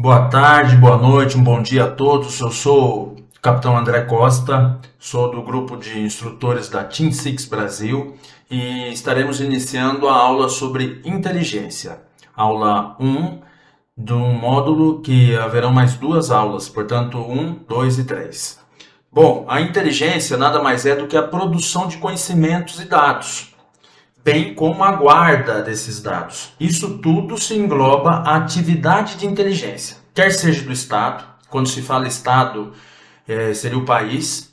Boa tarde, boa noite, um bom dia a todos. Eu sou o Capitão André Costa, sou do grupo de instrutores da Team Six Brasil e estaremos iniciando a aula sobre inteligência. Aula 1 do módulo que haverão mais duas aulas, portanto 1, 2 e 3. Bom, a inteligência nada mais é do que a produção de conhecimentos e dados, bem como a guarda desses dados. Isso tudo se engloba a atividade de inteligência, quer seja do Estado, quando se fala Estado, seria o país,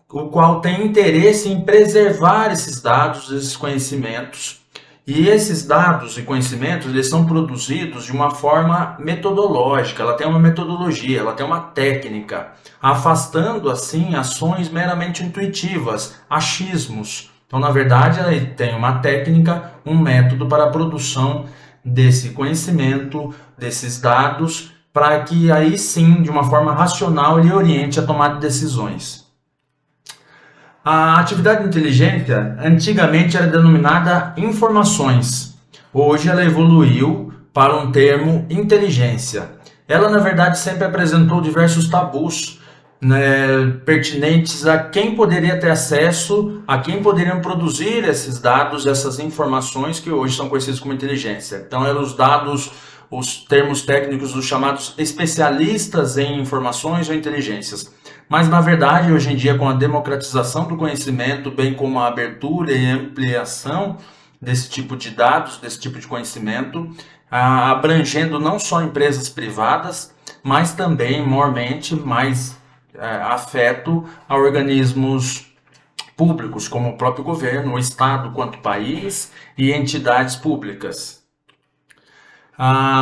o qual tem interesse em preservar esses dados, esses conhecimentos. E esses dados e conhecimentos, eles são produzidos de uma forma metodológica, ela tem uma metodologia, ela tem uma técnica, afastando assim ações meramente intuitivas, achismos. Então, na verdade, ela tem uma técnica, um método para a produção desse conhecimento, desses dados, para que aí sim, de uma forma racional, ele oriente a tomada de decisões. A atividade de inteligência antigamente era denominada informações. Hoje ela evoluiu para um termo inteligência. Ela, na verdade, sempre apresentou diversos tabus, pertinentes a quem poderia ter acesso, a quem poderiam produzir esses dados, essas informações que hoje são conhecidos como inteligência. Então eram os dados, os termos técnicos dos chamados especialistas em informações ou inteligências. Mas na verdade, hoje em dia, com a democratização do conhecimento, bem como a abertura e ampliação desse tipo de dados, desse tipo de conhecimento, abrangendo não só empresas privadas, mas também, maiormente, mais afeto a organismos públicos, como o próprio governo, o Estado quanto país e entidades públicas.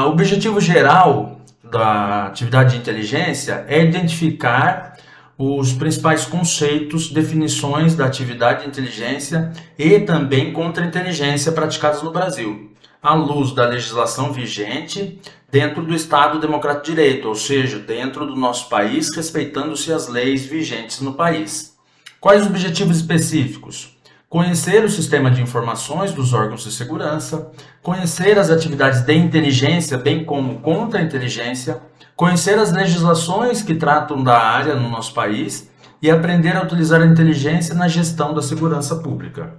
O objetivo geral da atividade de inteligência é identificar os principais conceitos, definições da atividade de inteligência e também contra-inteligência praticadas no Brasil, à luz da legislação vigente dentro do Estado Democrático de Direito, ou seja, dentro do nosso país, respeitando-se as leis vigentes no país. Quais os objetivos específicos? Conhecer o sistema de informações dos órgãos de segurança, conhecer as atividades de inteligência, bem como contra-inteligência, conhecer as legislações que tratam da área no nosso país e aprender a utilizar a inteligência na gestão da segurança pública.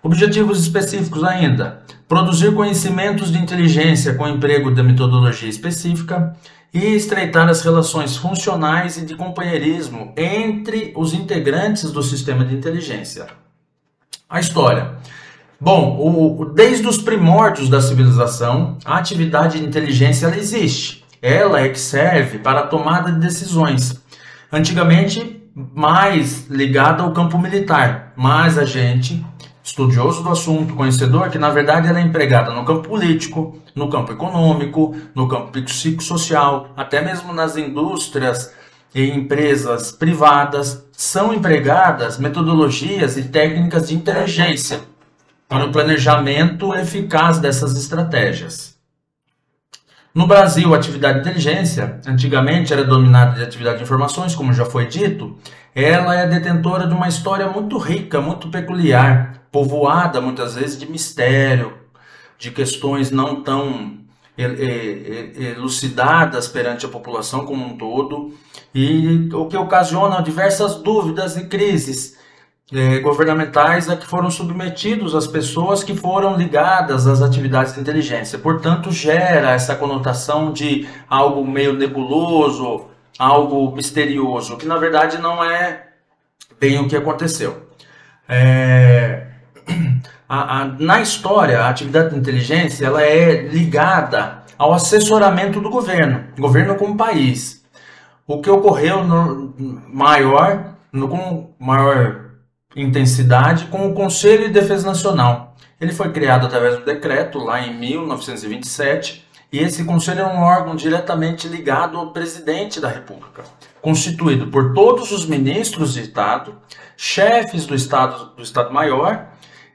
Objetivos específicos ainda: produzir conhecimentos de inteligência com emprego da metodologia específica e estreitar as relações funcionais e de companheirismo entre os integrantes do sistema de inteligência. A história. Bom, desde os primórdios da civilização, a atividade de inteligência ela existe. Ela é que serve para a tomada de decisões. Antigamente, mais ligada ao campo militar, mas a gente, estudioso do assunto, conhecedor, que na verdade ela é empregada no campo político, no campo econômico, no campo psicossocial, até mesmo nas indústrias e empresas privadas, são empregadas metodologias e técnicas de inteligência para o planejamento eficaz dessas estratégias. No Brasil, a atividade de inteligência, antigamente era dominada de atividade de informações, como já foi dito, ela é detentora de uma história muito rica, muito peculiar, povoada muitas vezes de mistério, de questões não tão elucidadas perante a população como um todo, e o que ocasiona diversas dúvidas e crises governamentais a que foram submetidos as pessoas que foram ligadas às atividades de inteligência. Portanto, gera essa conotação de algo meio nebuloso, algo misterioso, que na verdade não é bem o que aconteceu. Na história, a atividade de inteligência ela é ligada ao assessoramento do governo como país. O que ocorreu com maior intensidade com o Conselho de Defesa Nacional. Ele foi criado através do decreto lá em 1927 e esse conselho é um órgão diretamente ligado ao presidente da República, constituído por todos os ministros de Estado, chefes do Estado-Maior,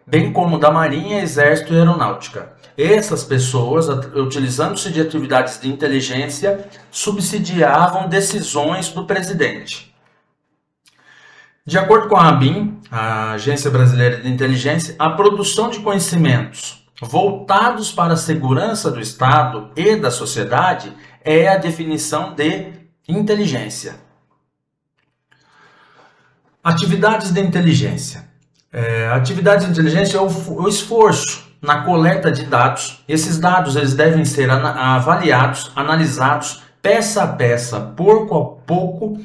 bem como da Marinha, Exército e Aeronáutica. Essas pessoas, utilizando-se de atividades de inteligência, subsidiavam decisões do presidente. De acordo com a ABIN, a Agência Brasileira de Inteligência, a produção de conhecimentos voltados para a segurança do Estado e da sociedade é a definição de inteligência. Atividades de inteligência. Atividades de inteligência é o esforço na coleta de dados. Esses dados eles devem ser avaliados, analisados, peça a peça, pouco a pouco,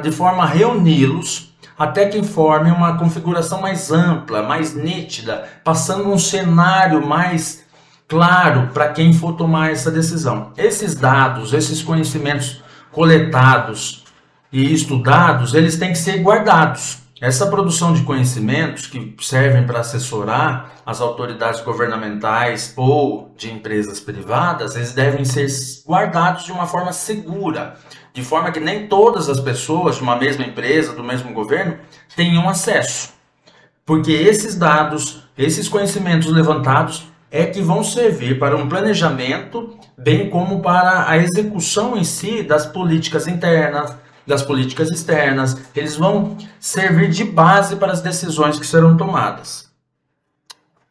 de forma a reuni-los até que formem uma configuração mais ampla, mais nítida, passando um cenário mais claro para quem for tomar essa decisão. Esses dados, esses conhecimentos coletados e estudados, eles têm que ser guardados. Essa produção de conhecimentos que servem para assessorar as autoridades governamentais ou de empresas privadas, eles devem ser guardados de uma forma segura, de forma que nem todas as pessoas de uma mesma empresa, do mesmo governo, tenham acesso. Porque esses dados, esses conhecimentos levantados é que vão servir para um planejamento, bem como para a execução em si das políticas internas, das políticas externas. Eles vão servir de base para as decisões que serão tomadas.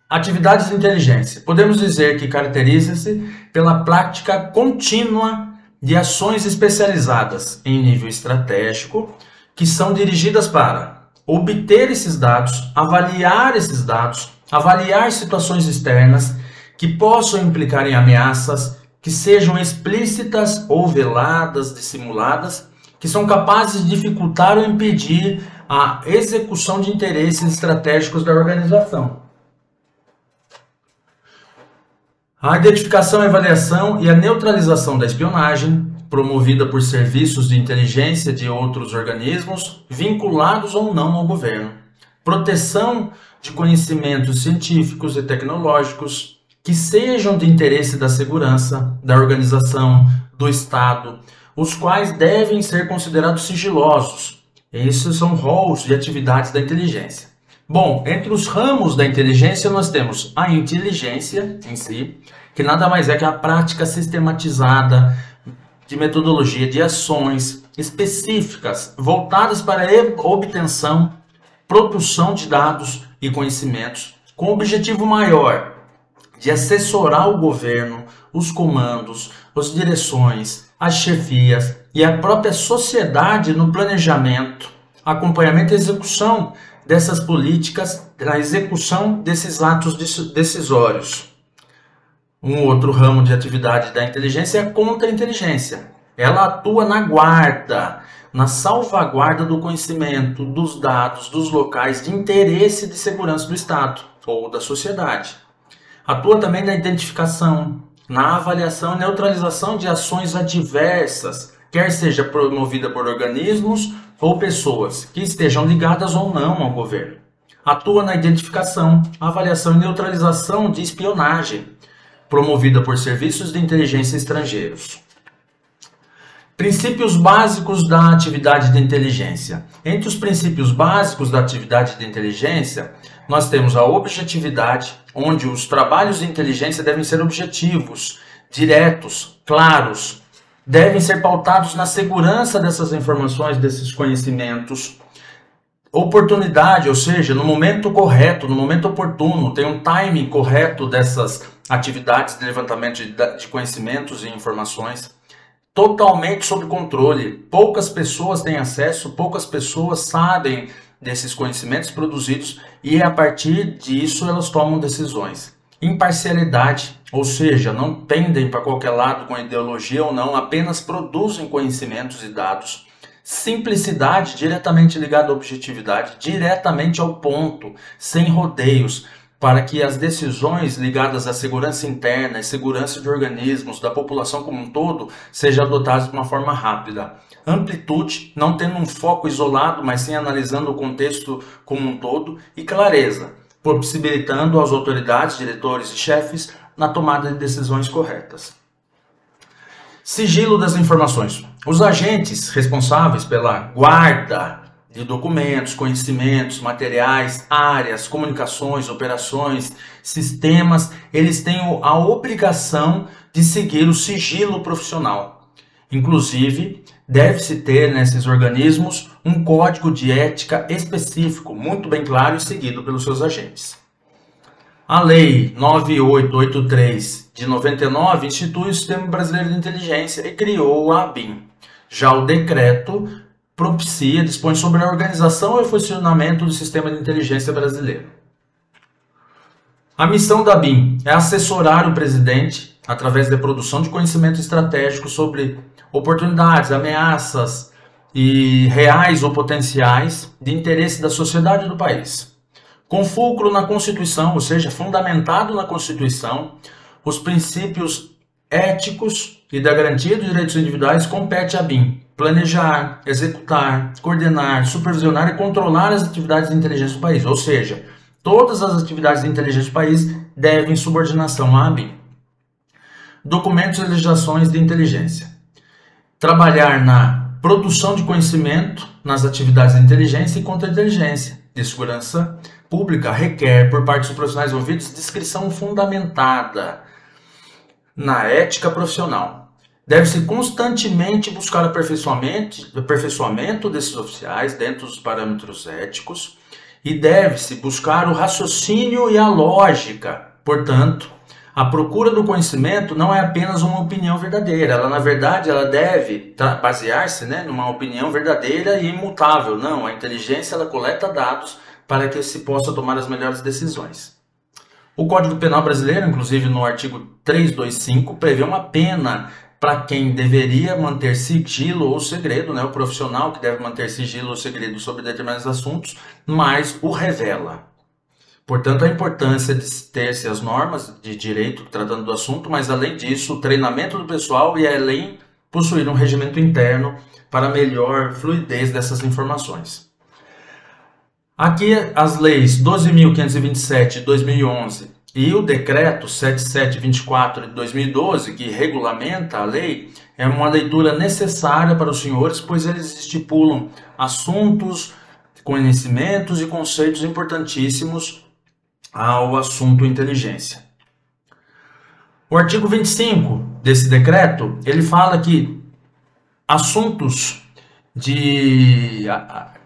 Atividades de inteligência. Podemos dizer que caracteriza-se pela prática contínua de ações especializadas em nível estratégico, que são dirigidas para obter esses dados, avaliar situações externas que possam implicar em ameaças, que sejam explícitas ou veladas, dissimuladas, que são capazes de dificultar ou impedir a execução de interesses estratégicos da organização. A identificação, a avaliação e a neutralização da espionagem, promovida por serviços de inteligência de outros organismos, vinculados ou não ao governo. Proteção de conhecimentos científicos e tecnológicos que sejam de interesse da segurança, da organização, do Estado, os quais devem ser considerados sigilosos. Esses são roles de atividades da inteligência. Bom, entre os ramos da inteligência nós temos a inteligência em si, que nada mais é que a prática sistematizada de metodologia de ações específicas voltadas para a obtenção, produção de dados e conhecimentos com o objetivo maior de assessorar o governo, os comandos, as direções, as chefias e a própria sociedade no planejamento, acompanhamento e execução dessas políticas, na execução desses atos decisórios. Um outro ramo de atividade da inteligência é a contra-inteligência. Ela atua na guarda, na salvaguarda do conhecimento, dos dados, dos locais de interesse de segurança do Estado ou da sociedade. Atua também na identificação, na avaliação e neutralização de ações adversas, quer seja promovida por organismos ou pessoas que estejam ligadas ou não ao governo. Atua na identificação, avaliação e neutralização de espionagem, promovida por serviços de inteligência estrangeiros. Princípios básicos da atividade de inteligência. Entre os princípios básicos da atividade de inteligência, nós temos a objetividade, onde os trabalhos de inteligência devem ser objetivos, diretos, claros, devem ser pautados na segurança dessas informações, desses conhecimentos. Oportunidade, ou seja, no momento correto, no momento oportuno, tem um timing correto dessas atividades de levantamento de conhecimentos e informações. Totalmente sob controle. Poucas pessoas têm acesso, poucas pessoas sabem desses conhecimentos produzidos e a partir disso elas tomam decisões. Imparcialidade, ou seja, não pendem para qualquer lado com ideologia ou não, apenas produzem conhecimentos e dados. Simplicidade, diretamente ligada à objetividade, diretamente ao ponto, sem rodeios, para que as decisões ligadas à segurança interna e segurança de organismos, da população como um todo, sejam adotadas de uma forma rápida. Amplitude, não tendo um foco isolado, mas sim analisando o contexto como um todo. E clareza, possibilitando às autoridades, diretores e chefes na tomada de decisões corretas. Sigilo das informações. Os agentes responsáveis pela guarda de documentos, conhecimentos, materiais, áreas, comunicações, operações, sistemas, eles têm a obrigação de seguir o sigilo profissional. Inclusive, deve-se ter nesses organismos um código de ética específico, muito bem claro e seguido pelos seus agentes. A Lei 9883 de 99 institui o Sistema Brasileiro de Inteligência e criou a ABIN. Já o decreto dispõe sobre a organização e funcionamento do Sistema de Inteligência brasileiro. A missão da ABIN é assessorar o presidente através da produção de conhecimento estratégico sobre oportunidades, ameaças e reais ou potenciais de interesse da sociedade e do país. Com fulcro na Constituição, ou seja, fundamentado na Constituição, os princípios éticos e da garantia dos direitos individuais compete à ABIN planejar, executar, coordenar, supervisionar e controlar as atividades de inteligência do país, ou seja, todas as atividades de inteligência do país devem subordinação à ABIN. Documentos e legislações de inteligência. Trabalhar na produção de conhecimento nas atividades de inteligência e contra-inteligência de segurança pública requer, por parte dos profissionais envolvidos, descrição fundamentada na ética profissional. Deve-se constantemente buscar aperfeiçoamento desses oficiais dentro dos parâmetros éticos e deve-se buscar o raciocínio e a lógica. Portanto, a procura do conhecimento não é apenas uma opinião verdadeira. Ela, na verdade, ela deve basear-se, numa opinião verdadeira e imutável. Não, a inteligência ela coleta dados para que se possa tomar as melhores decisões. O Código Penal brasileiro, inclusive no artigo 325, prevê uma pena para quem deveria manter sigilo ou segredo, o profissional que deve manter sigilo ou segredo sobre determinados assuntos, mas o revela. Portanto, a importância de ter-se as normas de direito tratando do assunto, mas além disso, o treinamento do pessoal e além possuir um regimento interno para melhor fluidez dessas informações. Aqui as leis 12.527 de 2011 e o decreto 7724 de 2012, que regulamenta a lei, é uma leitura necessária para os senhores, pois eles estipulam assuntos, conhecimentos e conceitos importantíssimos ao assunto inteligência. O artigo 25 desse decreto, ele fala que assuntos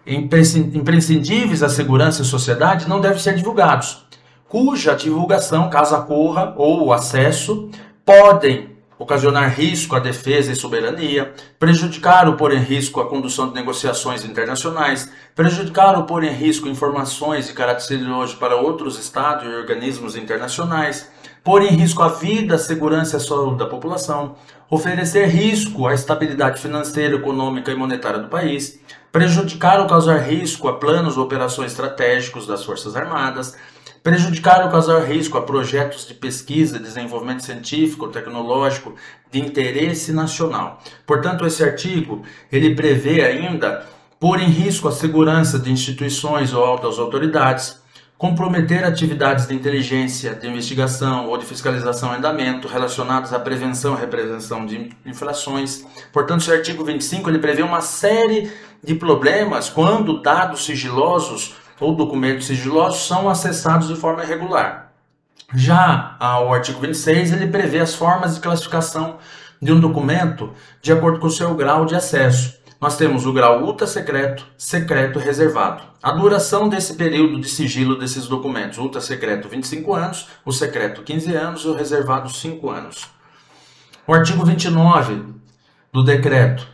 imprescindíveis à segurança e sociedade não devem ser divulgados, cuja divulgação, caso ocorra, ou o acesso, podem ocasionar risco à defesa e soberania, prejudicar ou pôr em risco a condução de negociações internacionais, prejudicar ou pôr em risco informações de caráter sigiloso para outros estados e organismos internacionais, pôr em risco a vida, a segurança e a saúde da população, oferecer risco à estabilidade financeira, econômica e monetária do país, prejudicar ou causar risco a planos ou operações estratégicos das Forças Armadas, prejudicar ou causar risco a projetos de pesquisa e desenvolvimento científico ou tecnológico de interesse nacional. Portanto, esse artigo ele prevê ainda pôr em risco a segurança de instituições ou altas autoridades, comprometer atividades de inteligência, de investigação ou de fiscalização em andamento relacionadas à prevenção e repreensão de infrações. Portanto, esse artigo 25 ele prevê uma série de problemas quando dados sigilosos ou documentos sigilosos são acessados de forma irregular. Já o artigo 26 ele prevê as formas de classificação de um documento de acordo com o seu grau de acesso. Nós temos o grau ultra secreto, secreto e reservado. A duração desse período de sigilo desses documentos, ultra secreto 25 anos, o secreto 15 anos e o reservado 5 anos. O artigo 29 do decreto.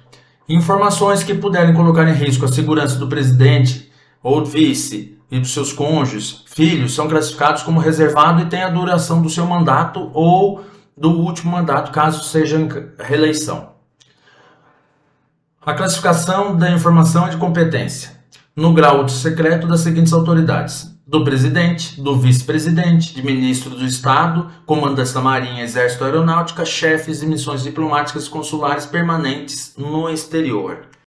Informações que puderem colocar em risco a segurança do presidente ou vice e dos seus cônjuges, filhos, são classificados como reservado e têm a duração do seu mandato ou do último mandato, caso seja reeleição. A classificação da informação é de competência, no grau de secreto das seguintes autoridades: do presidente, do vice-presidente, de ministro do Estado, comandantes da Marinha, Exército e Aeronáutica, chefes de missões diplomáticas e consulares permanentes no exterior.